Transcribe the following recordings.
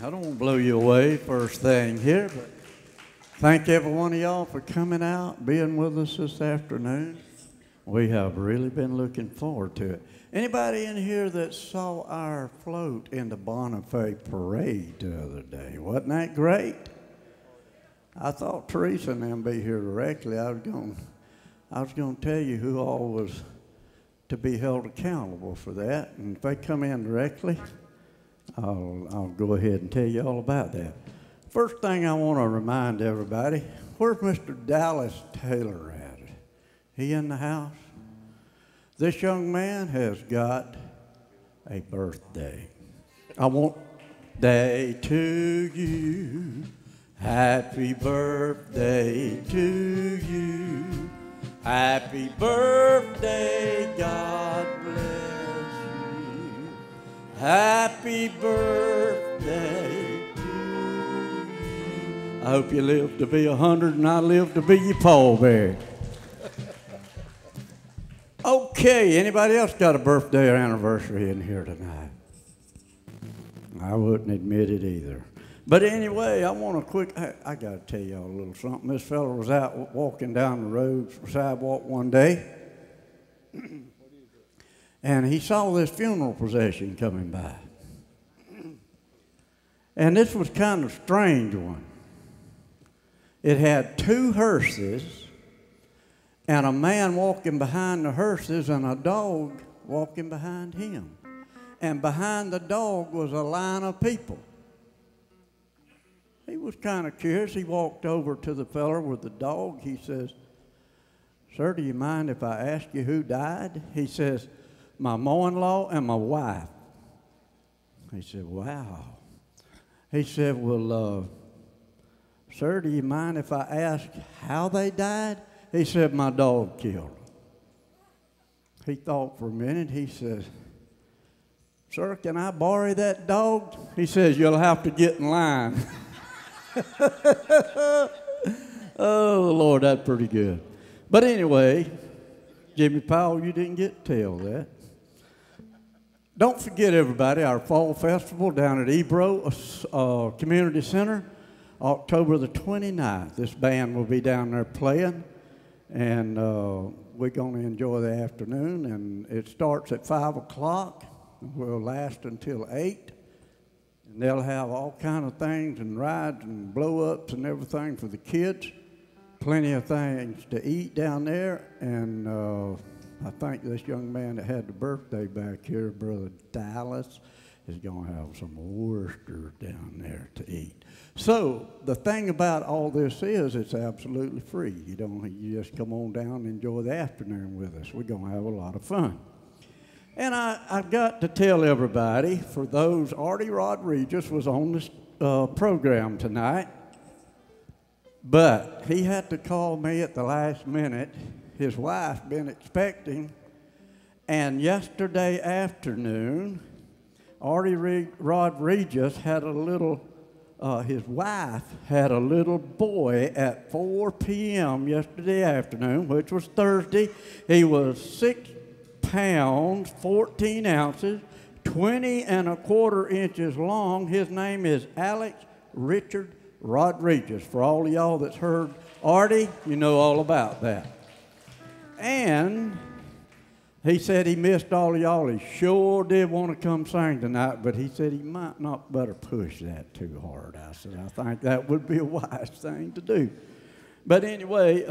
I don't want to blow you away first thing here, but thank every one of y'all for coming out, being with us this afternoon. We have really been looking forward to it. Anybody in here that saw our float in the Bonifay parade the other day? Wasn't that great? I thought Teresa and them be here directly. I was going to tell you who all was to be held accountable for that, and if they come in directly, I'll go ahead and tell you all about that. First thing I want to remind everybody, where's Mr. Dallas Taylor at? He in the house? This young man has got a birthday. I want day to you, happy birthday to you, happy birthday, God bless you, happy birthday to you. I hope you live to be 100 and I live to be your pallbearer. Okay, anybody else got a birthday or anniversary in here tonight? I wouldn't admit it either. But anyway, I want to I got to tell y'all a little something. This fella was out walking down the road, sidewalk one day, and he saw this funeral procession coming by. And this was kind of a strange one. It had two hearses, and a man walking behind the hearses and a dog walking behind him. And behind the dog was a line of people. He was kind of curious. He walked over to the fella with the dog. He says, "Sir, do you mind if I ask you who died?" He says, "My mother-in-law and my wife." He said, "Wow." He said, "Well, sir, do you mind if I ask how they died?" He said, "My dog killed them." He thought for a minute. He says, "Sir, can I borrow that dog?" He says, "You'll have to get in line." Oh, Lord, that's pretty good. But anyway, Jimmy Powell, you didn't get to tell that. Don't forget, everybody, our fall festival down at Ebro Community Center, October the 29th. This band will be down there playing, and we're going to enjoy the afternoon, and it starts at 5 o'clock. Will last until 8. And they'll have all kind of things and rides and blow-ups and everything for the kids. Plenty of things to eat down there. And I think this young man that had the birthday back here, Brother Dallas, is going to have some oysters down there to eat. So the thing about all this is it's absolutely free. You just come on down and enjoy the afternoon with us. We're going to have a lot of fun. And I've got to tell everybody, for those, Artie Rodriguez was on this program tonight, but he had to call me at the last minute. His wife been expecting, and yesterday afternoon, Artie Rodriguez had a little, his wife had a little boy at 4 p.m. yesterday afternoon, which was Thursday. He was 6 pounds, 14 ounces, 20 1/4 inches long. His name is Alex Richard Rodriguez. For all of y'all that's heard Artie, you know all about that. And he said he missed all of y'all. He sure did want to come sing tonight, but he said he might not better push that too hard. I said, I think that would be a wise thing to do. But anyway,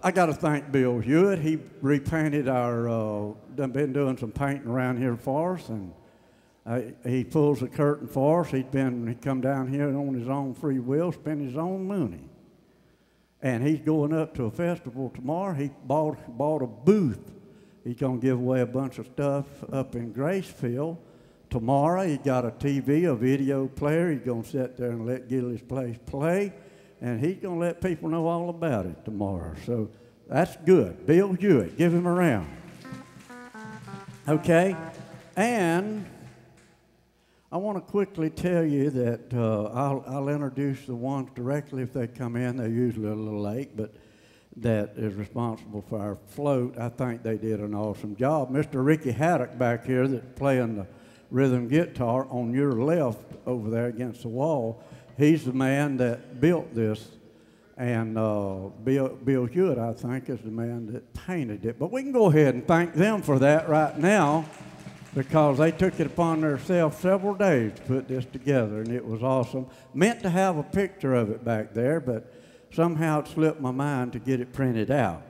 I got to thank Bill Hewitt. He repainted been doing some painting around here for us, and he pulls the curtain for us. He come down here on his own free will, spend his own money. And he's going up to a festival tomorrow. He bought a booth. He's going to give away a bunch of stuff up in Graceville. Tomorrow, he got a TV, a video player. He's going to sit there and let Gilley's place play. And he's going to let people know all about it tomorrow. So that's good. Bill Hewitt, give him a round. Okay? And I want to quickly tell you that I'll introduce the ones directly if they come in. They're usually a little late, but that is responsible for our float. I think they did an awesome job. Mr. Rickey Haddock back here that's playing the rhythm guitar on your left over there against the wall. He's the man that built this. And Bill Hewitt, I think, is the man that painted it. But we can go ahead and thank them for that right now, because they took it upon themselves several days to put this together, and it was awesome. Meant to have a picture of it back there, but somehow it slipped my mind to get it printed out.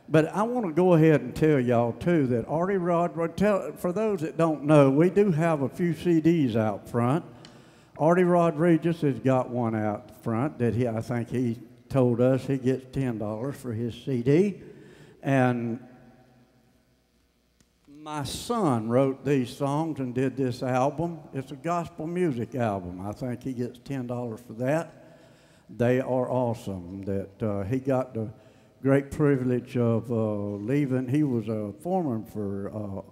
But I want to go ahead and tell y'all, too, that Artie for those that don't know, we do have a few CDs out front. Artie Rodriguez has got one out front that I think he told us he gets $10 for his CD. And my son wrote these songs and did this album. It's a gospel music album. I think he gets $10 for that. They are awesome. That he got the great privilege of leaving. He was a foreman for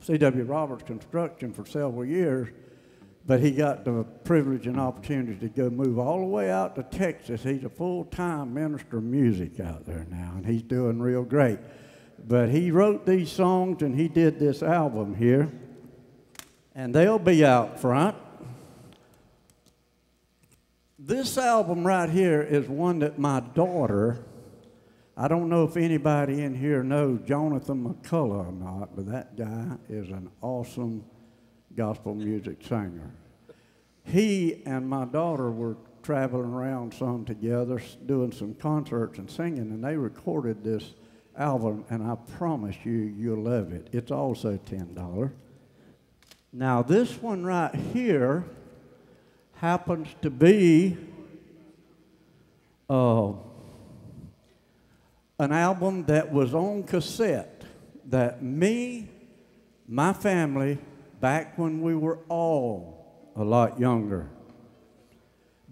C.W. Roberts Construction for several years. But he got the privilege and opportunity to go move all the way out to Texas. He's a full-time minister of music out there now, and he's doing real great. But he wrote these songs, and he did this album here, and they'll be out front. This album right here is one that my daughter, I don't know if anybody in here knows Jonathan McCullough or not, but that guy is an awesome gospel music singer. He and my daughter were traveling around some together, doing some concerts and singing, and they recorded this album, and I promise you, you'll love it. It's also $10. Now, this one right here happens to be an album that was on cassette that my family, back when we were all a lot younger,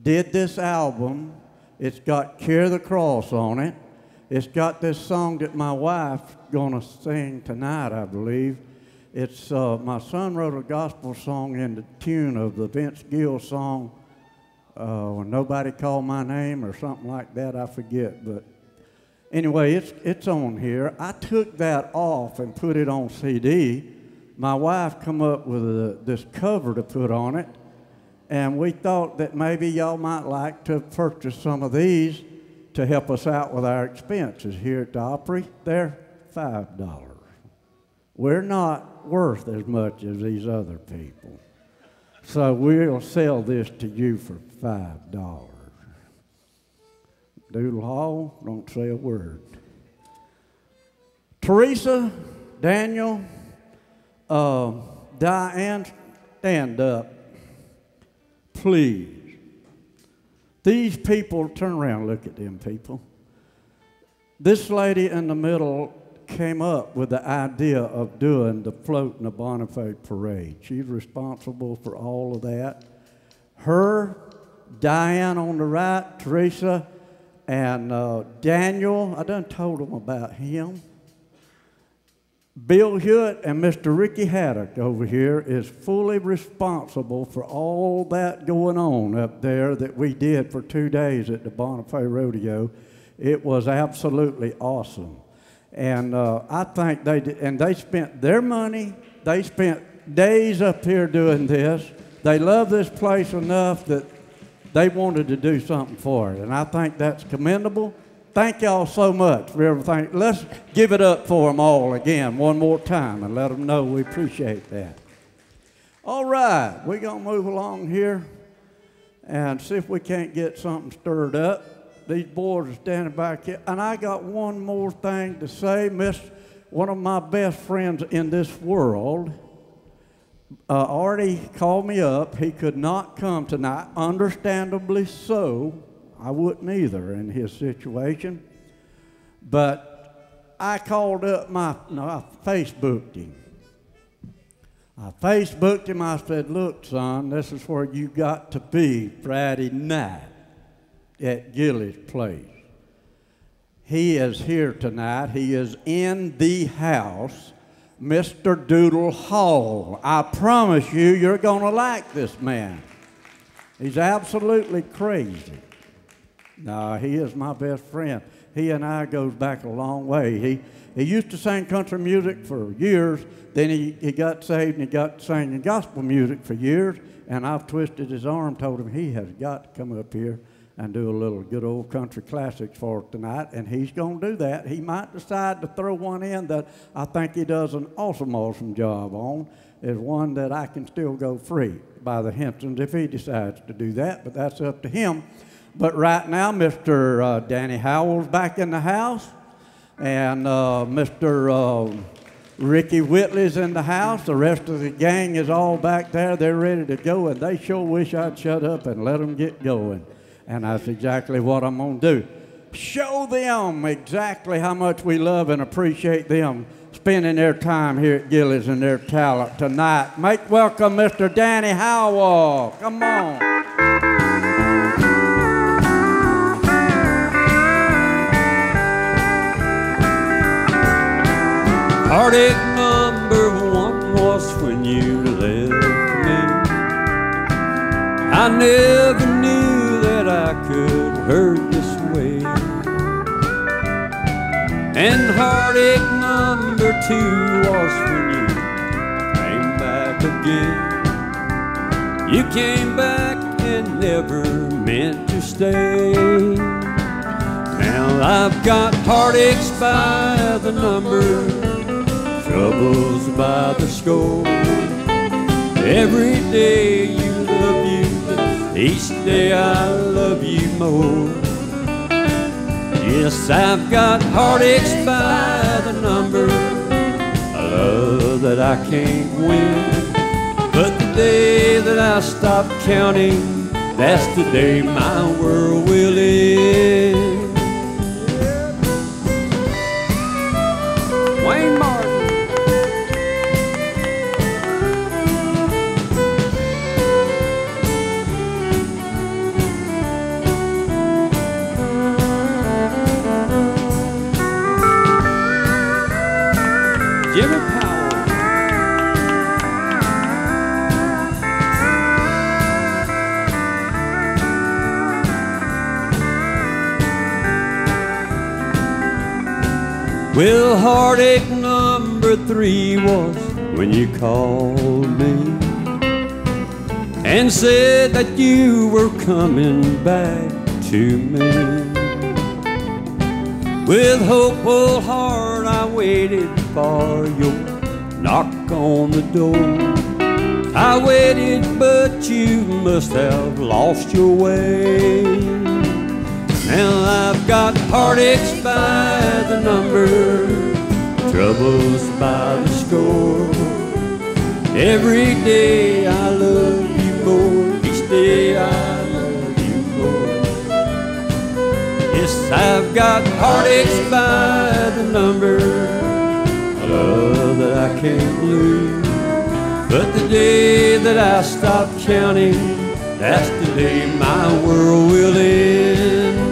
did this album. It's got Carry the Cross on it. It's got this song that my wife's gonna sing tonight, I believe. It's my son wrote a gospel song in the tune of the Vince Gill song, Nobody Called My Name or something like that, I forget. But anyway, it's on here. I took that off and put it on CD. My wife come up with this cover to put on it, and we thought that maybe y'all might like to purchase some of these to help us out with our expenses here at the Opry. They're $5. We're not worth as much as these other people, so we'll sell this to you for $5. Doodle Hall, don't say a word. Teresa, Daniel, Diane, stand up, please. These people, turn around and look at them people. This lady in the middle came up with the idea of doing the float in the Bonifay Parade. She's responsible for all of that. Her, Diane on the right, Teresa, and Daniel, I done told them about him. Bill Hewitt and Mr. Rickey Haddock over here is fully responsible for all that going on up there that we did for 2 days at the Bonifay Rodeo. It was absolutely awesome. And I think they did, and they spent their money. They spent days up here doing this. They love this place enough that they wanted to do something for it, and I think that's commendable. Thank y'all so much for everything. Let's give it up for them all again one more time and let them know we appreciate that. All right, we're going to move along here and see if we can't get something stirred up. These boys are standing back here. And I got one more thing to say. One of my best friends in this world already called me up. He could not come tonight, understandably so. I wouldn't either in his situation. But I called up I Facebooked him. I Facebooked him. I said, look, son, this is where you got to be Friday night at Gilley's place. He is here tonight. He is in the house, Mr. Doodle Hall. I promise you, you're going to like this man. He's absolutely crazy. No, he is my best friend. he and I goes back a long way. He used to sing country music for years. Then he got saved and he got singing gospel music for years. And I've twisted his arm, told him he has got to come up here and do a little good old country classics for us tonight. And he's going to do that. He might decide to throw one in that I think he does an awesome, awesome job on. Is one that I can still go free by the Hensons if he decides to do that. But that's up to him. But right now, Mr. Danny Howell's back in the house. And Mr. Rickey Whitley's in the house. The rest of the gang is all back there. They're ready to go, and they sure wish I'd shut up and let them get going. And that's exactly what I'm going to do. Show them exactly how much we love and appreciate them spending their time here at Gilley's and their talent tonight. Make welcome Mr. Danny Howell. Come on. Heartache number one was when you left me. I never knew that I could hurt this way. And heartache number two was when you came back again. You came back and never meant to stay. Now I've got heartaches by the number, troubles by the score. Every day you love you, each day I love you more. Yes, I've got heartaches by the number, a love that I can't win. But the day that I stop counting, that's the day my world will end. Wayne Martin. Jimmy Powell. Well, heartache number three was when you called me and said that you were coming back to me. With hopeful heart I waited for your knock on the door. I waited, but you must have lost your way. Now I've got heartaches by the number, troubles by the score. Every day I love you more, each day I love you more. Yes, I've got heartaches by the number, a love that I can't lose. But the day that I stop counting, that's the day my world will end.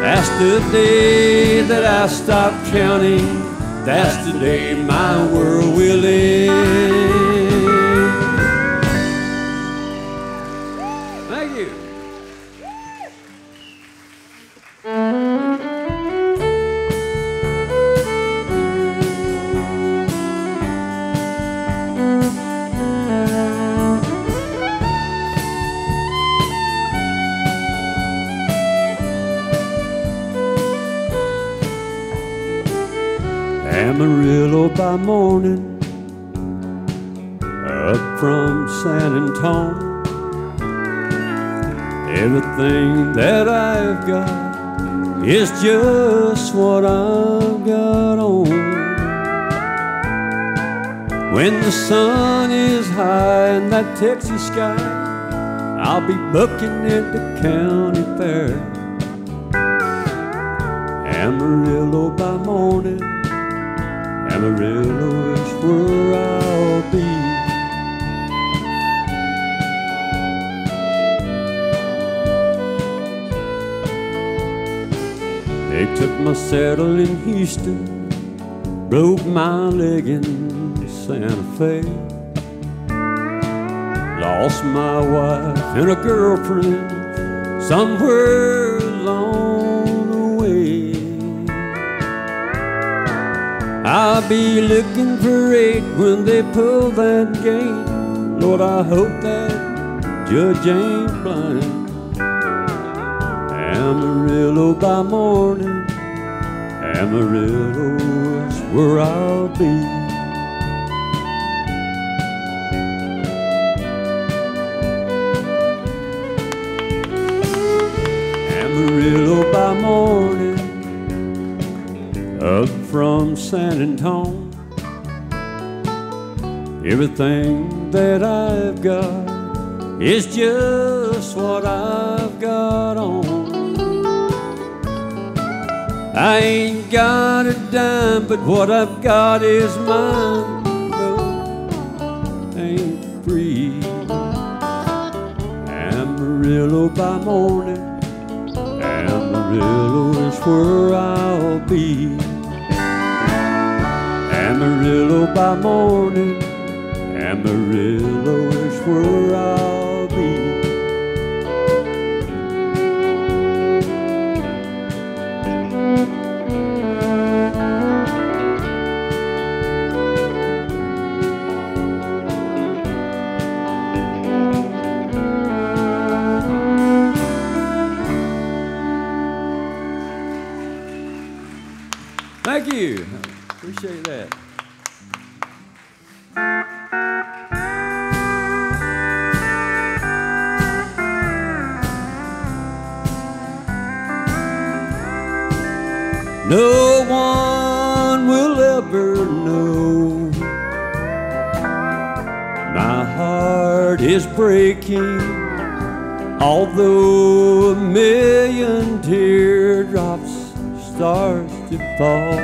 That's the day that I stop counting, that's the day my world will end. Thank you. Amarillo by morning, up from San Antonio. Everything that I've got is just what I've got on. When the sun is high in that Texas sky, I'll be booking at the county fair. Amarillo by morning, Amarillo is where I'll be. They took my saddle in Houston, broke my leg in Santa Fe. Lost my wife and a girlfriend somewhere along the way. I'll be looking for it when they pull that gate. Lord, I hope that judge ain't blind. Amarillo by morning, Amarillo's where I'll be. Amarillo by morning, up from San Antone. Everything that I've got is just what I've got on. I ain't got a dime, but what I've got is mine. No, ain't free. Amarillo by morning, Amarillo is where I'll be. Amarillo by morning, Amarillo is where I'll be. Thank you. Appreciate that. No one will ever know. My heart is breaking, although a million teardrops starts to fall.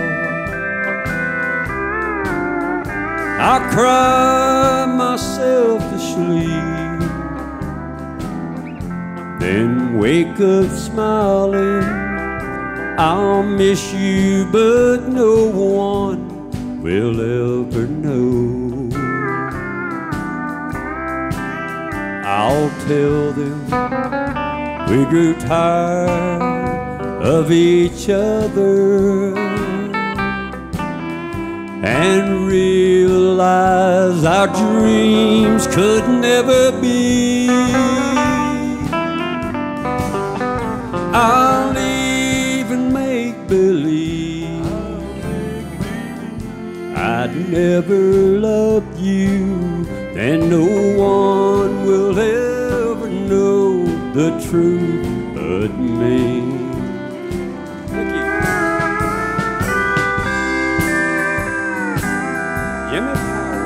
I'll cry myself to sleep, then wake up smiling. I'll miss you, but no one will ever know. I'll tell them we grew tired of each other and realize our dreams could never be. I'll even make believe I'd never loved you, and no one will ever know the truth but me. Thank you. Jimmy Powell.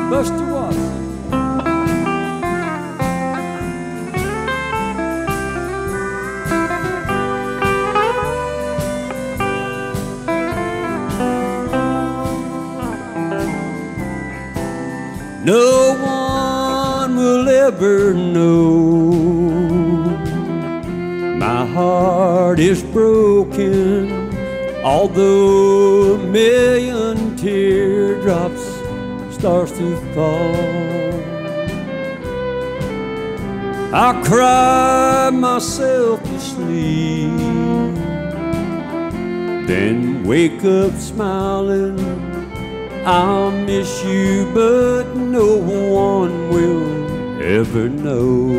Buster Watson. No one will ever know. My heart is broken, although a million teardrops starts to fall. I'll cry myself to sleep, then wake up smiling. I'll miss you, but no one will ever know.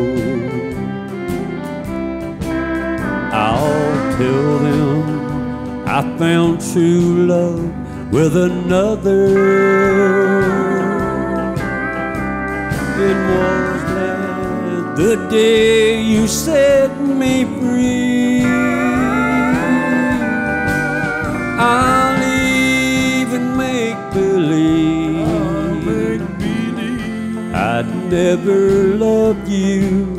I'll tell them I found true love with another. It was glad the day you set me free. I'll even make believe I'd never loved you,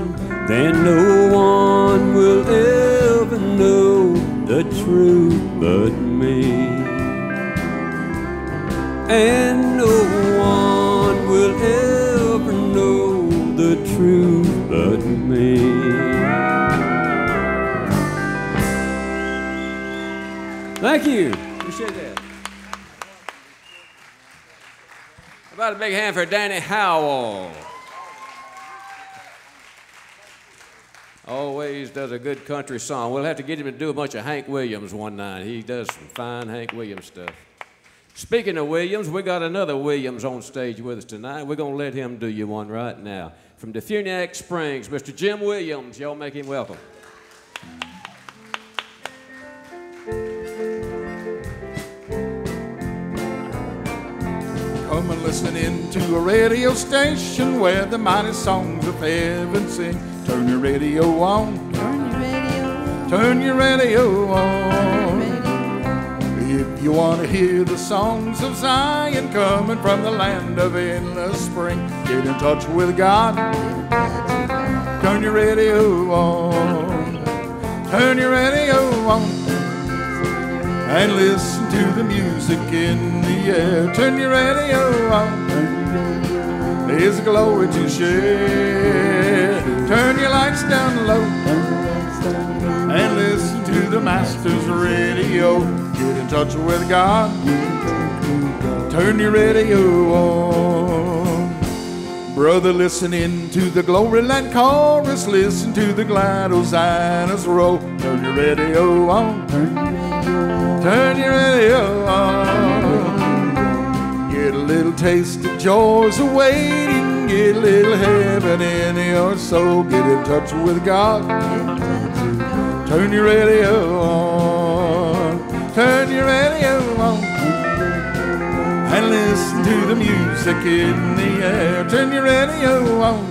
then no one will ever know the truth but me. And no one will ever know the truth but me. Thank you. Appreciate that. How about a big hand for Danny Howell? Always does a good country song. We'll have to get him to do a bunch of Hank Williams one night. He does some fine Hank Williams stuff. Speaking of Williams, we got another Williams on stage with us tonight. We're going to let him do you one right now. From Defuniak Springs, Mr. Jim Williams. Y'all make him welcome. Come and listen in to a radio station where the mighty songs of heaven sing. Turn your radio on. Turn your radio on. Turn your radio on. If you want to hear the songs of Zion coming from the land of endless spring, get in touch with God. Turn your radio on. Turn your radio on. And listen to the music in the air. Turn your radio on. There's glory to share. Turn your lights down low and listen to the Master's radio. Get in touch with God. Turn your radio on. Brother, listen in to the Glory Land chorus. Listen to the glad Hosannas roll. Turn your radio on. Turn your radio on. Get a little taste of joys awaiting. Get a little heaven in your soul. Get in touch with God. Turn your radio on. Turn your radio on. And listen to the music in the air. Turn your radio on.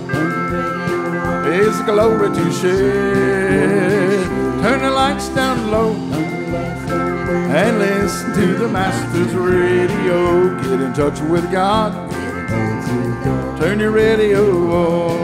There's glory to share. Turn the lights down low and listen to the Master's radio. Get in touch with God. Turn your radio on.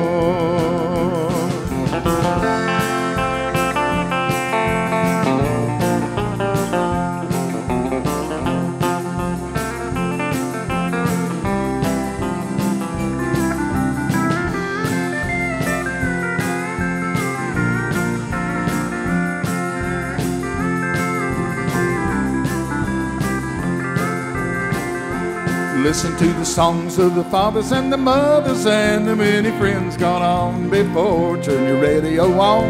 Listen to the songs of the fathers and the mothers and the many friends gone on before. Turn your radio on.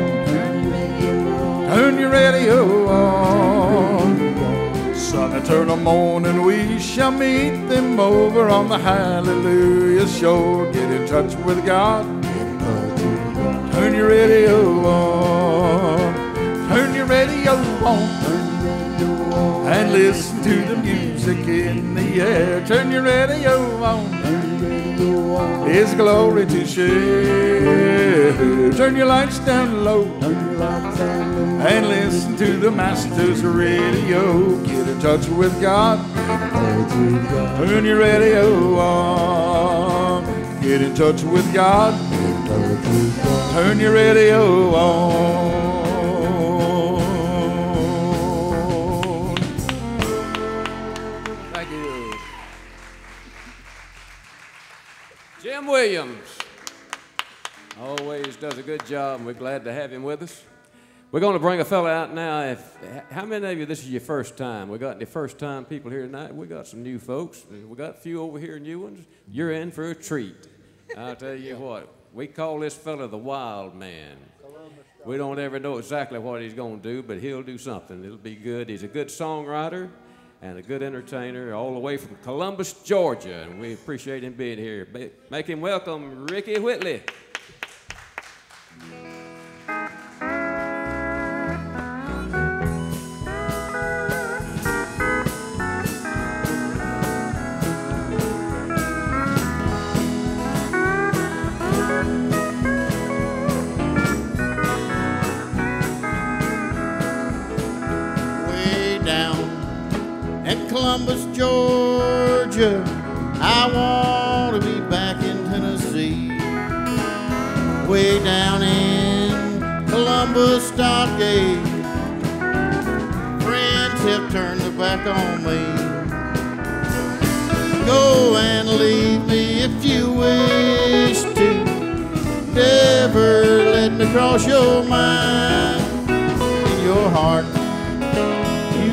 Turn your radio on. Sun eternal morning we shall meet them over on the hallelujah shore. Get in touch with God. Turn your radio on. Turn your radio on. And listen to the music in the air. Turn your radio on. There's glory to share. Turn your lights down low and listen to the Master's radio. Get in touch with God. Turn your radio on. Get in touch with God. Turn your radio on. Jim Williams always does a good job, and we're glad to have him with us. We're going to bring a fella out now. How many of you, this is your first time? We got any first-time people here tonight? We got some new folks. We got a few over here, new ones. You're in for a treat. I'll tell you what, we call this fella the Wild Man. We don't ever know exactly what he's going to do, but he'll do something. It'll be good. He's a good songwriter and a good entertainer, all the way from Columbus, Georgia, and we appreciate him being here. Make him welcome, Rickey Whitley. Columbus, Georgia, I want to be back in Tennessee. Way down in Columbus Stockade, friends have turned their back on me. Go and leave me if you wish to. Never let me cross your mind. In your heart, you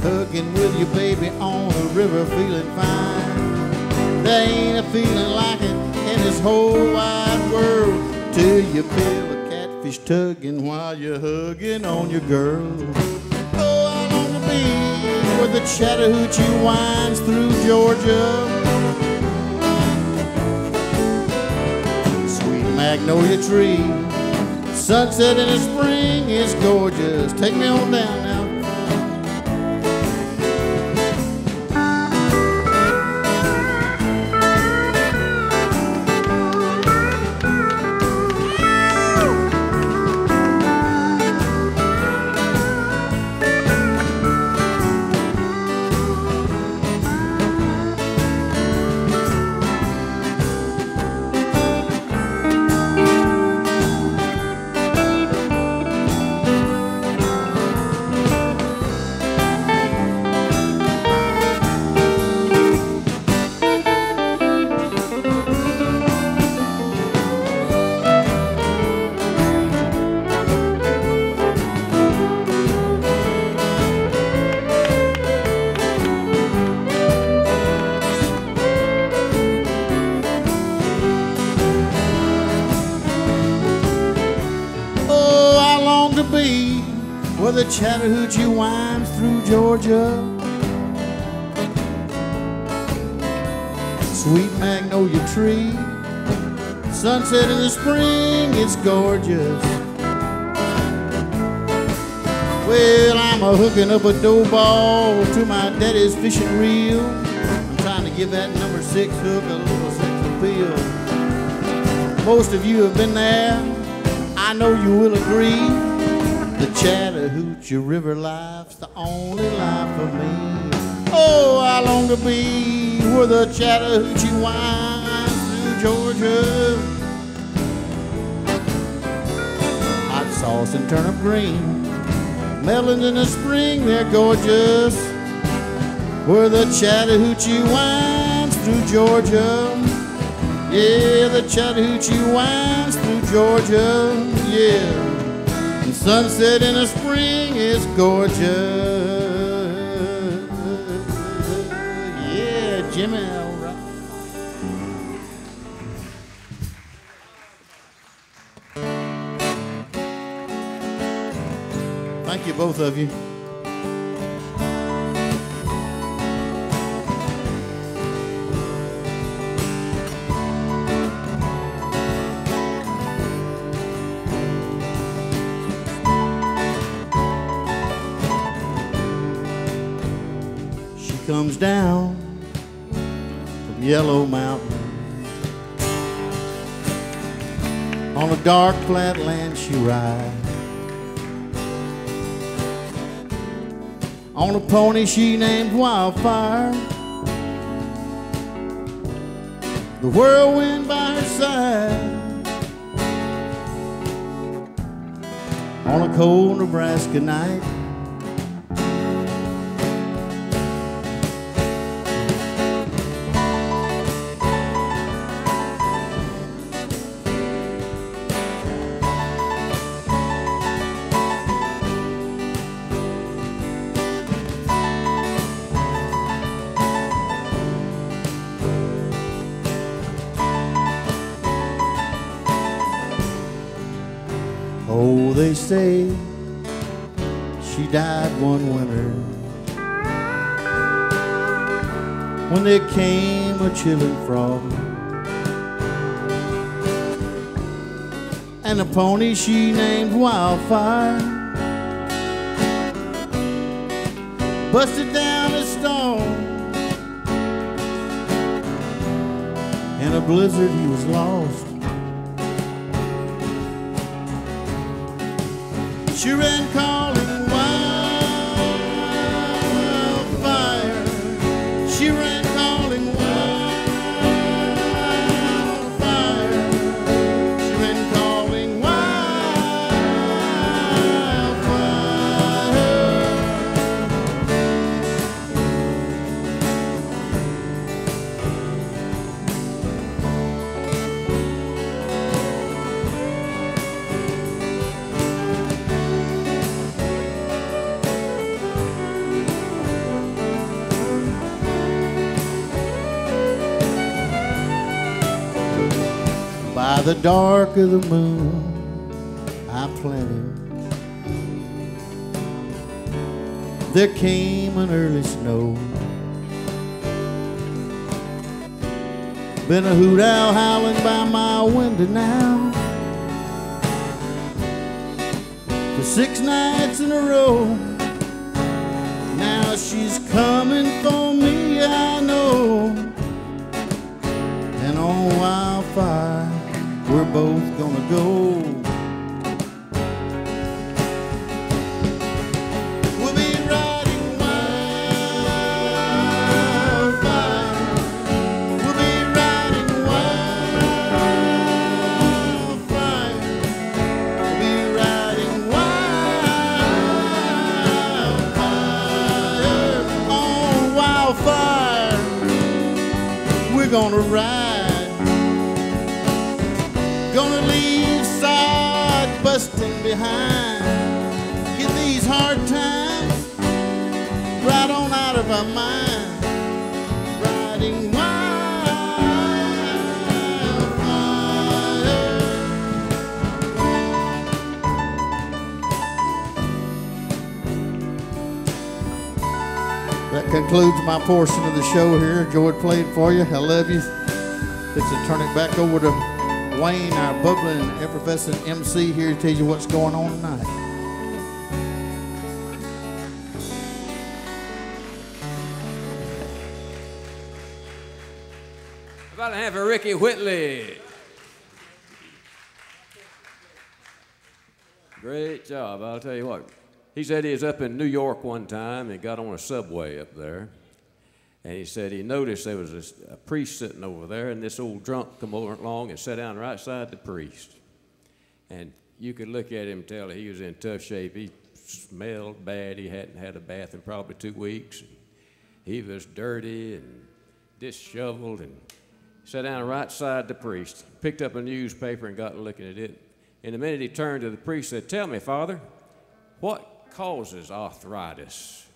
hugging with your baby on the river, feeling fine. There ain't a feeling like it in this whole wide world till you feel a catfish tugging while you're hugging on your girl. Oh, I long to be where the Chattahoochee winds through Georgia. Sweet magnolia tree, sunset in the spring is gorgeous. Take me on down now. Where the Chattahoochee winds through Georgia. Sweet magnolia tree, sunset in the spring, it's gorgeous. Well, I'm a hooking up a dough ball to my daddy's fishing reel. I'm trying to give that number 6 hook a little sex appeal. Most of you have been there, I know you will agree. The Chattahoochee River life's the only life for me. Oh, I long to be where the Chattahoochee winds through Georgia. Hot sauce and turnip green, melons in the spring, they're gorgeous. Where the Chattahoochee winds through Georgia. Yeah, the Chattahoochee winds through Georgia. Yeah. Sunset in the spring is gorgeous. Yeah, Jimmy, all right. Thank you, both of you. Comes down from Yellow Mountain. On a dark flat land she rides. On a pony she named Wildfire. The whirlwind by her side. On a cold Nebraska night. Oh, they say she died one winter when there came a chilling frost, and the pony she named Wildfire busted down a stone. In a blizzard he was lost. She ran calling wildfire. She ran calling wildfire. She ran calling By the dark of the moon, I planted. There came an early snow. Been a hoot owl howling by my window now for 6 nights in a row. Now she's coming for me, I know. And on wildfire, we're both gonna go. We'll be riding wildfire. We'll be riding wildfire. We'll be riding wildfire. On wildfire, we're gonna ride. Gonna leave sod busting behind. Get these hard times right on out of our mind. Riding wildfire. That concludes my portion of the show here. Enjoyed playing for you. I love you. Fix to turn it back over to Wayne, our bubbling and effervescent MC here to tell you what's going on tonight. About to have a Rickey Whitley. Great job, I'll tell you what. He said he was up in New York one time and got on a subway up there. And he said he noticed there was a priest sitting over there, and this old drunk come over along and sat down right side the priest. And you could look at him and tell he was in tough shape. He smelled bad. He hadn't had a bath in probably 2 weeks. He was dirty and disheveled, and sat down right side the priest. Picked up a newspaper and got looking at it. In a minute he turned to the priest and said, "Tell me, Father, what causes arthritis?"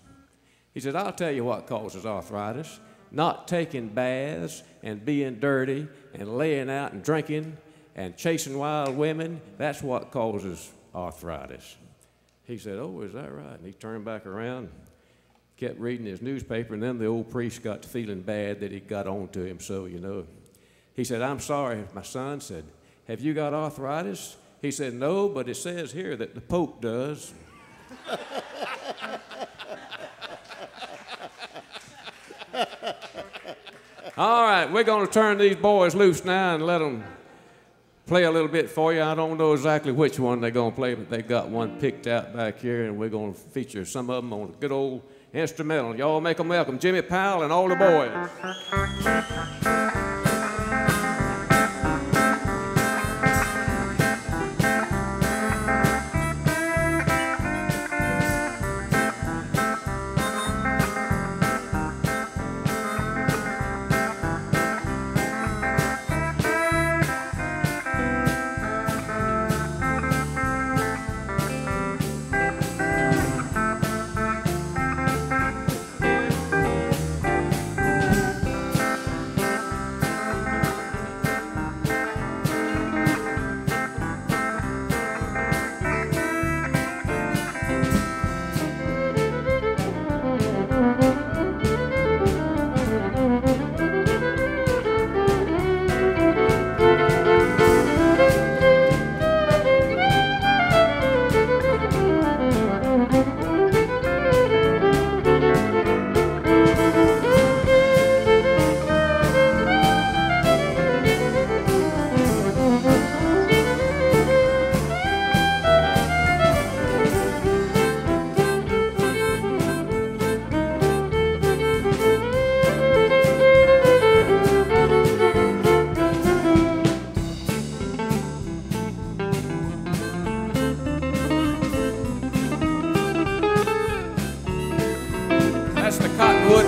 He said, "I'll tell you what causes arthritis. Not taking baths and being dirty and laying out and drinking and chasing wild women, that's what causes arthritis." He said, "Oh, is that right?" And he turned back around, kept reading his newspaper, and then the old priest got to feeling bad that he got on to him, so, you know. He said, "I'm sorry." My son said, "Have you got arthritis?" He said, "No, but it says here that the Pope does." All right, we're going to turn these boys loose now and let them play a little bit for you. I don't know exactly which one they're going to play, but they got one picked out back here, and we're going to feature some of them on a good old instrumental. Y'all make them welcome. Jimmy Powell and all the boys.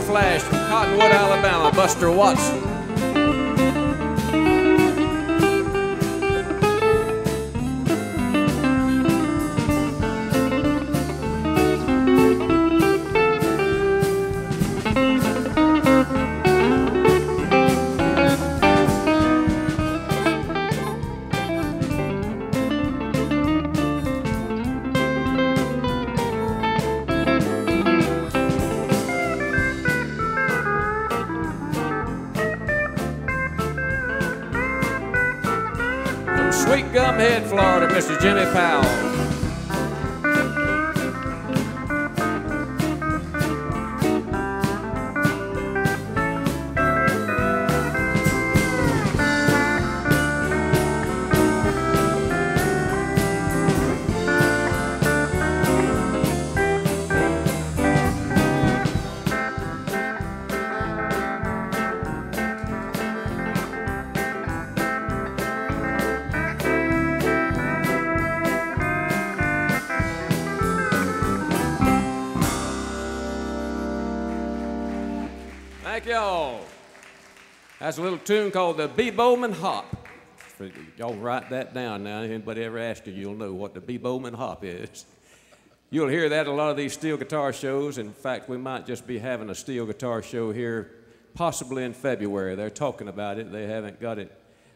Flash from Cottonwood, Alabama, Buster Watson. Sweet Gum Head, Florida, Mr. Jimmy Powell. Thank y'all. That's a little tune called the B. Bowman Hop. Y'all write that down now. Anybody ever asked you, you'll know what the B. Bowman Hop is. You'll hear that at a lot of these steel guitar shows. In fact, we might just be having a steel guitar show here possibly in February. They're talking about it. They haven't got it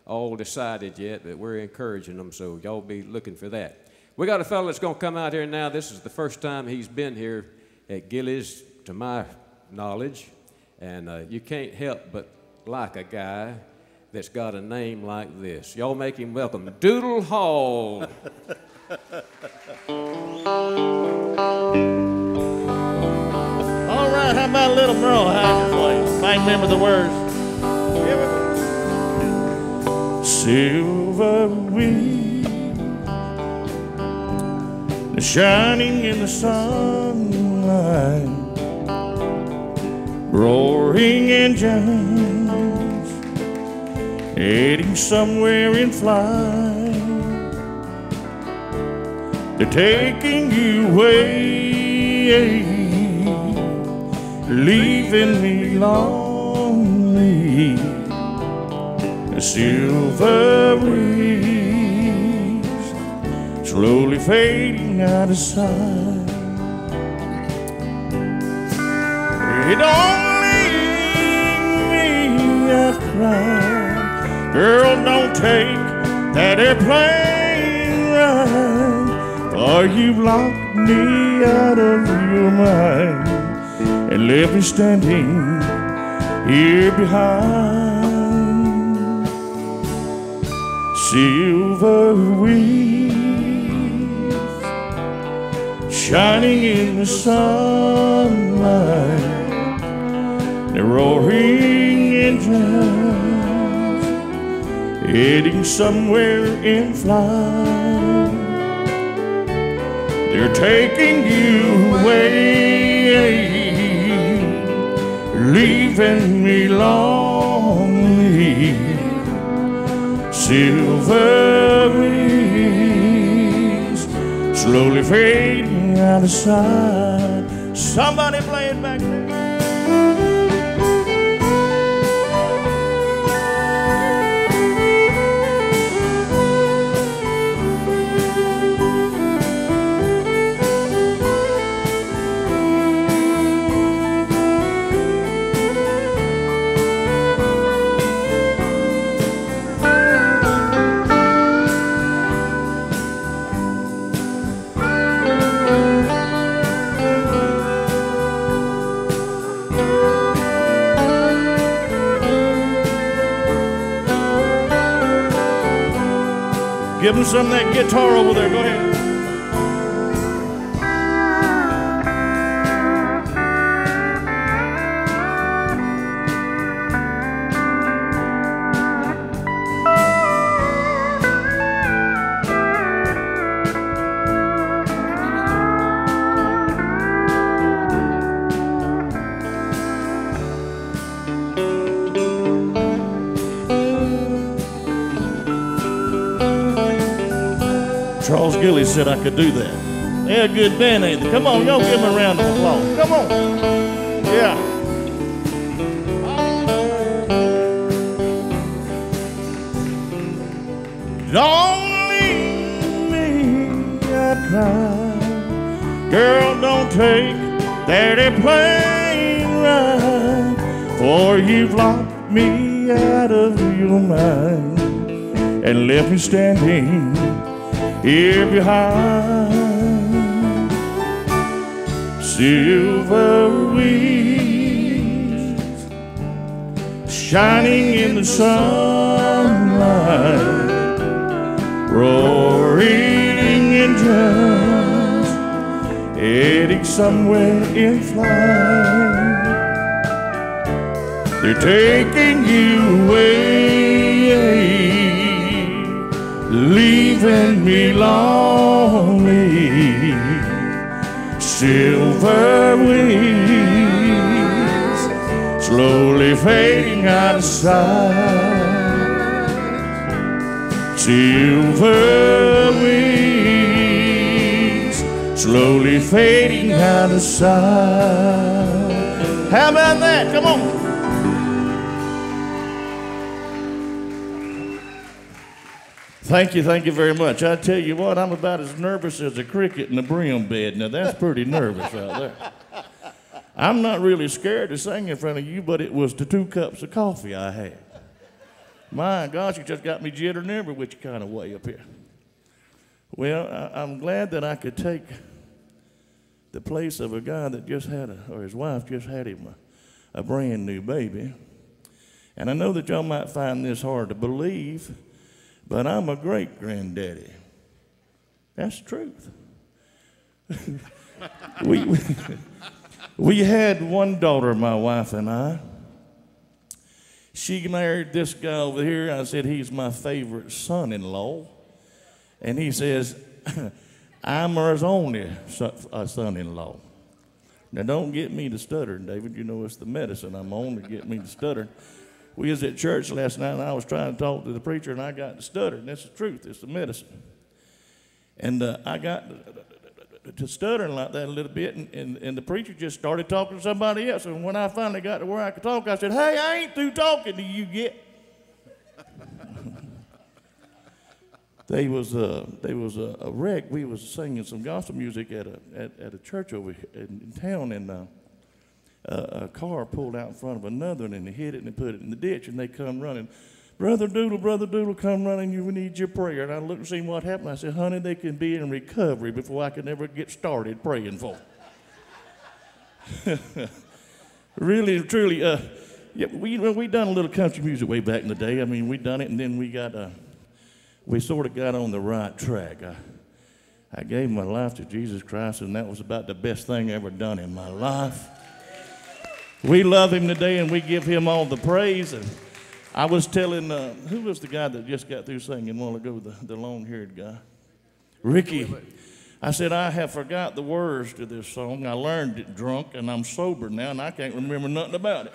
all decided yet, but we're encouraging them, so y'all be looking for that. We got a fellow that's going to come out here now. This is the first time he's been here at Gilley's, to my knowledge. And you can't help but like a guy that's got a name like this. Y'all make him welcome. Doodle Hall. All right, how about a little Merle Haggard for you? If I can remember the words. Here we go. Silver wheat, shining in the sunlight, roaring engines heading somewhere in flight. They're taking you away, leaving me lonely. A silver wings slowly fading out of sight. It don't leave me out crying. Girl, don't take that airplane ride, or you've locked me out of your mind and left me standing here behind. Silver wheels shining in the sunlight, the roaring engines heading somewhere in flight. They're taking you away, leaving me lonely. Silver wings slowly fading out of sight. Somebody play it back there. Give him some of that guitar over there. Go ahead. Charles Gilley said I could do that. They're a good band, ain't they? Come on, y'all give them a round of applause. Come on. Yeah. Don't leave me out crying. Girl, don't take that airplane ride, for you've locked me out of your mind and left me standing here behind. Silver wheels shining in the sunlight, roaring engines, heading somewhere in flight. They're taking you away, leaving me lonely. Silver wings, slowly fading out of sight. Silver wings, slowly fading out of sight. How about that? Come on. Thank you very much. I tell you what, I'm about as nervous as a cricket in a brim bed. Now that's pretty nervous right there. I'm not really scared to sing in front of you, but it was the 2 cups of coffee I had. My gosh, you just got me jittering every which kind of way up here. Well, I'm glad that I could take the place of a guy that just had or his wife just had him a brand new baby. And I know that y'all might find this hard to believe, but I'm a great-granddaddy. That's the truth. We had one daughter, my wife and I. She married this guy over here. I said, he's my favorite son-in-law. And he says, I'm hers only son-in-law. Now, don't get me to stuttering, David. You know it's the medicine I'm on to get me to stuttering. We was at church last night, and I was trying to talk to the preacher, and I got to stuttering. That's the truth. It's the medicine. And I got to stuttering like that a little bit, and the preacher just started talking to somebody else. And when I finally got to where I could talk, I said, hey, I ain't through talking to you yet. There was a wreck. We was singing some gospel music at a church over here in town, and a car pulled out in front of another, and they hit it and they put it in the ditch, and they come running. Brother Doodle, come running. We need your prayer. And I looked and seen what happened. I said, honey, they can be in recovery before I can ever get started praying for them. Really, truly, yeah, we done a little country music way back in the day. I mean, we done it, and then we sort of got on the right track. I gave my life to Jesus Christ, and that was about the best thing I ever done in my life. We love him today, and we give him all the praise. And I was telling, who was the guy that just got through singing a while ago, the long-haired guy? Rickey. I said, I have forgot the words to this song. I learned it drunk, and I'm sober now, and I can't remember nothing about it.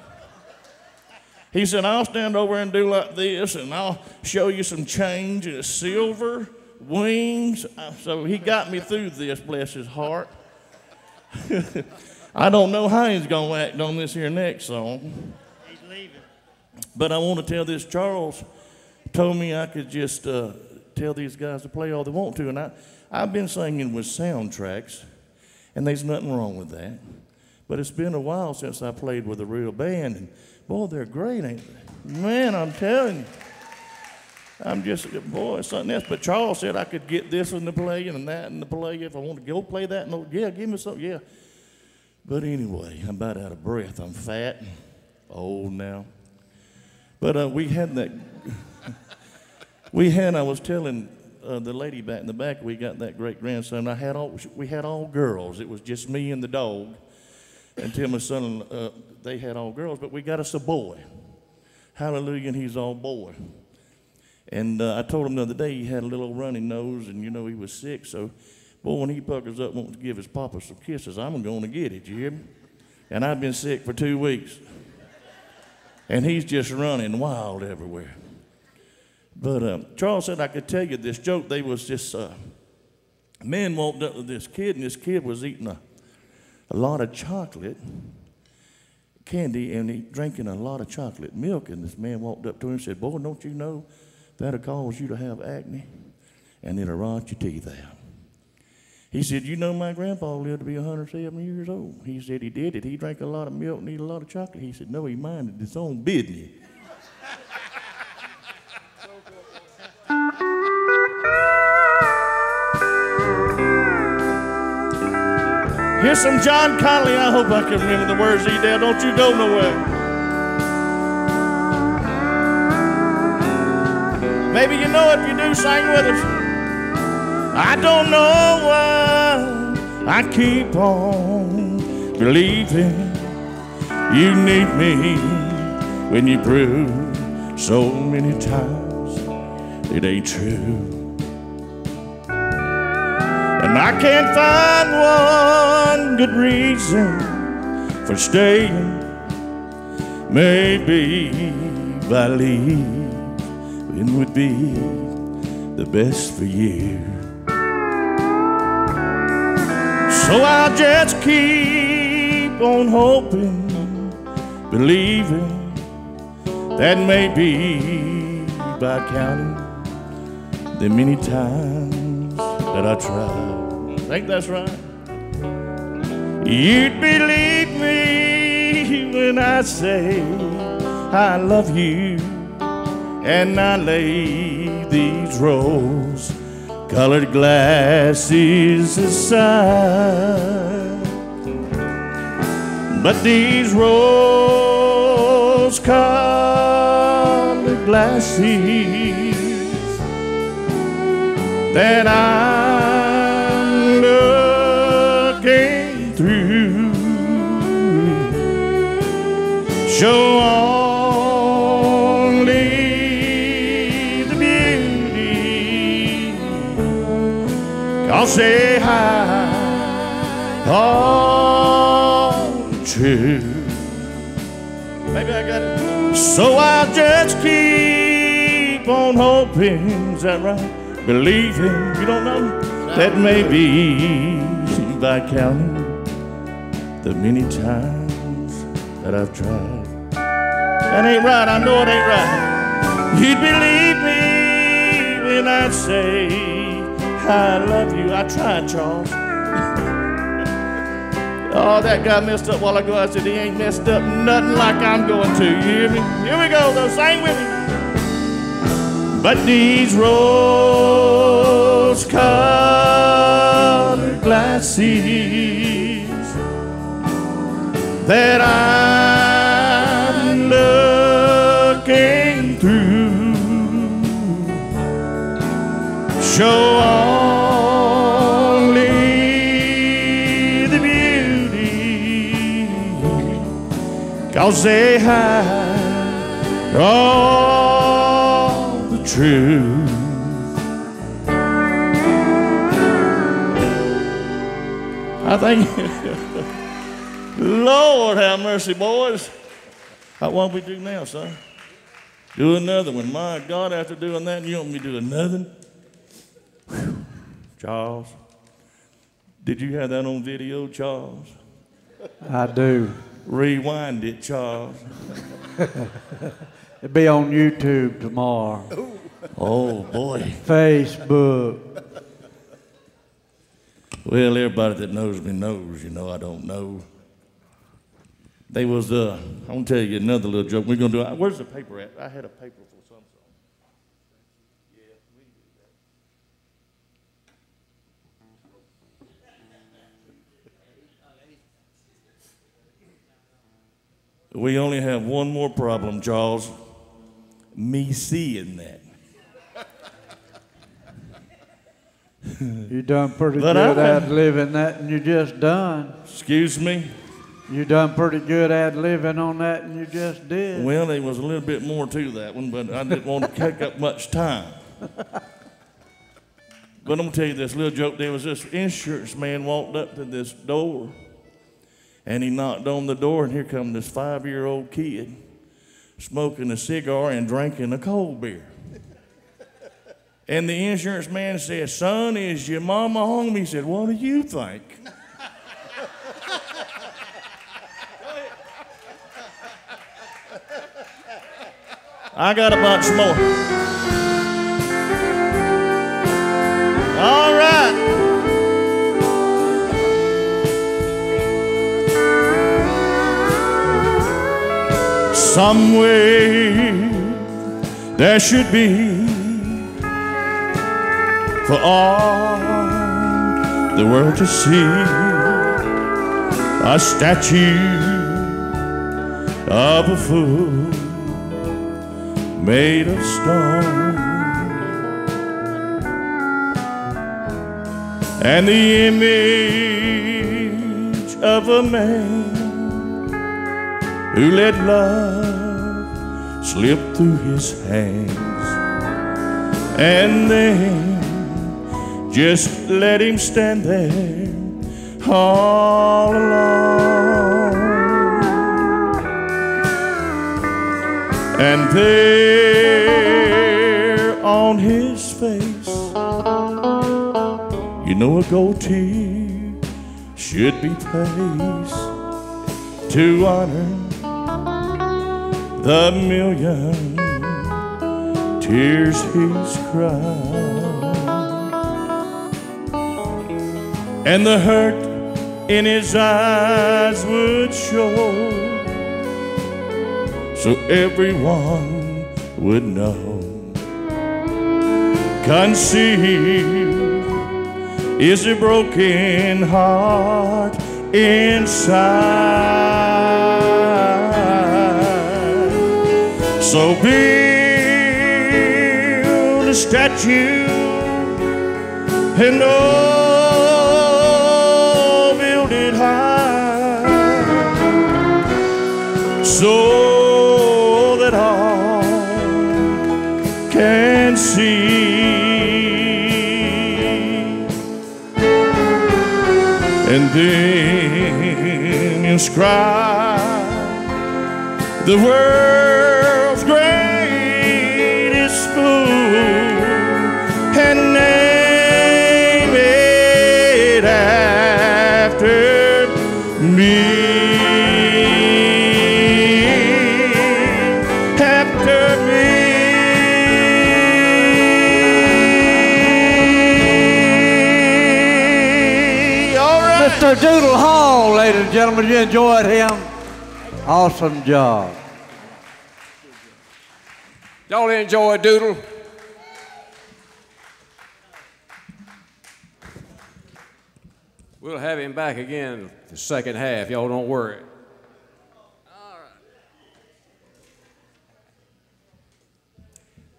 He said, I'll stand over and do like this, and I'll show you some change. It's silver wings. So he got me through this, bless his heart. I don't know how he's going to act on this here next song. He's leaving. But I want to tell this, Charles told me I could just tell these guys to play all they want to. And I've been singing with soundtracks, and there's nothing wrong with that. But it's been a while since I played with a real band. And boy, they're great, ain't they? Man, I'm telling you. I'm just, boy, it's something else. But Charles said I could get this in the play and that in the play if I want to go play that. No, yeah, give me something, yeah. But anyway, I'm about out of breath. I'm fat and old now. But we had that, I was telling the lady back in the back, we got that great-grandson. We had all girls. It was just me and the dog. Until my son, they had all girls, but we got us a boy. Hallelujah, and he's all boy. And I told him the other day he had a little runny nose, and, you know, he was sick, so... Boy, when he puckers up and wants to give his papa some kisses, I'm going to get it, you hear me? And I've been sick for 2 weeks. And he's just running wild everywhere. But Charles said I could tell you this joke. They was this man walked up to this kid, and this kid was eating a lot of chocolate candy, and he drinking a lot of chocolate milk. And this man walked up to him and said, boy, don't you know that'll cause you to have acne? And it'll rot your teeth out. He said, you know my grandpa lived to be 107 years old. He said he did it. He drank a lot of milk and ate a lot of chocolate. He said, no, he minded his own business. Here's some John Connolly. I hope I can remember the words, Edell. Don't you go nowhere. Maybe you know it. If you do, sing with us. I don't know why I keep on believing you need me when you prove so many times it ain't true. And I can't find one good reason for staying. Maybe if I leave, it would be the best for you. So I'll just keep on hoping, believing that maybe by counting the many times that I tried. I think that's right. You'd believe me when I say I love you, and I lay these rose-colored glasses aside. But these rose-colored glasses that I'm looking through show only the beauty, 'cause they hide all the truth. Maybe I got it. So I'll just keep on hoping, is that right? Believing, you don't know, that maybe by counting the many times that I've tried. That ain't right, I know it ain't right. You'd believe me when I say I love you. I tried, Charles. Oh, that guy messed up a while ago. I said he ain't messed up nothing like I'm going to. You hear me? Here we go, though. Sing with me. But these rose-colored glasses that I'm looking through show only the beauty, 'cause they hide all the truth. I think, Lord have mercy, boys. What will we do now, son? Do another one. My God, after doing that, you want me to do another? Whew. Charles, did you have that on video, Charles? I do. Rewind it, Charles. It'll be on YouTube tomorrow. Oh, boy. Facebook. Well, everybody that knows me knows, you know, I don't know. They was, I'm going to tell you another little joke. We're going to do, where's the paper at? I had a paper for some song. Yeah, we can do that. We only have one more problem, Charles. Me seeing that. You done pretty good ad-libbing that, and you just done. Excuse me? You done pretty good ad-libbing on that, and you just did. Well, there was a little bit more to that one, but I didn't want to take up much time. But I'm going to tell you this little joke. There was this insurance man walked up to this door, and he knocked on the door, and here come this 5-year-old kid smoking a cigar and drinking a cold beer. And the insurance man said, "Son, is your mama home?" He said, "What do you think?" I got a bunch more. All right. Somewhere there should be, for all the world to see, a statue of a fool made of stone. and the image of a man who let love slip through his hands, and then just let him stand there all alone. And there on his face, you know a goatee should be placed to honor the million tears he's cried, and the hurt in his eyes would show, so everyone would know. Concealed is a broken heart inside. So build a statue and oh, build it high, so that all can see. And then inscribe the world's greatest fool and name it after me. After me. All right. Mr. Doodle Hall, ladies and gentlemen, you enjoyed him? Awesome job. Y'all enjoy Doodle? We'll have him back again the second half. Y'all don't worry. All right.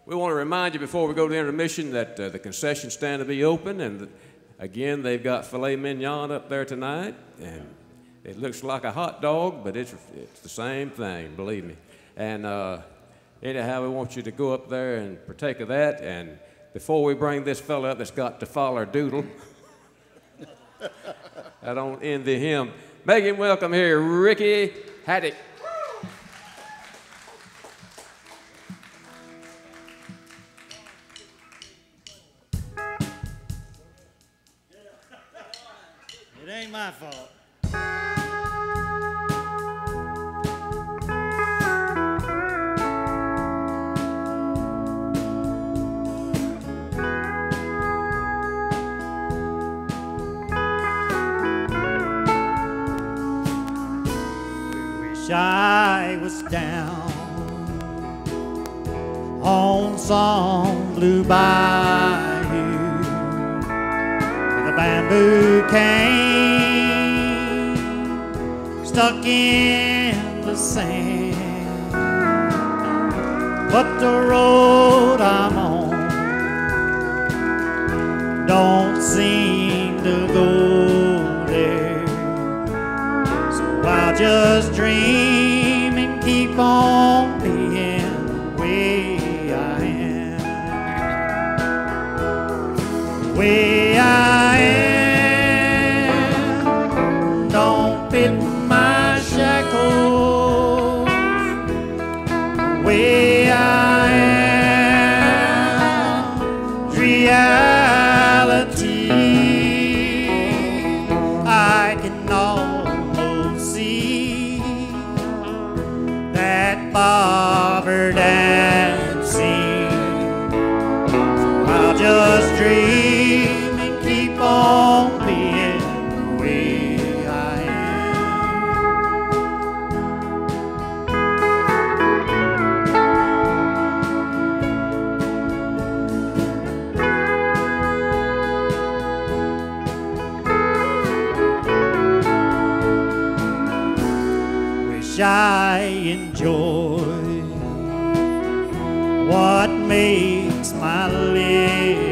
We want to remind you before we go to the intermission that the concession stand will be open, and again, they've got filet mignon up there tonight, and it looks like a hot dog, but it's the same thing, believe me. And anyhow, we want you to go up there and partake of that. And before we bring this fella up that's got to follow Doodle, I don't envy him. Make him welcome here, Rickey Haddock. It ain't my fault. Wish I was down on some blue bayou with a bamboo cane stuck in the sand, but the road I'm on don't seem to go there, so I'll just dream and keep on being the way I am, the way I am. Don't fit my shackles, the way I am. Reality, I can almost see that bobber dancing, so I'll just dream and keep on being the way I am. Wish I enjoyed what makes my living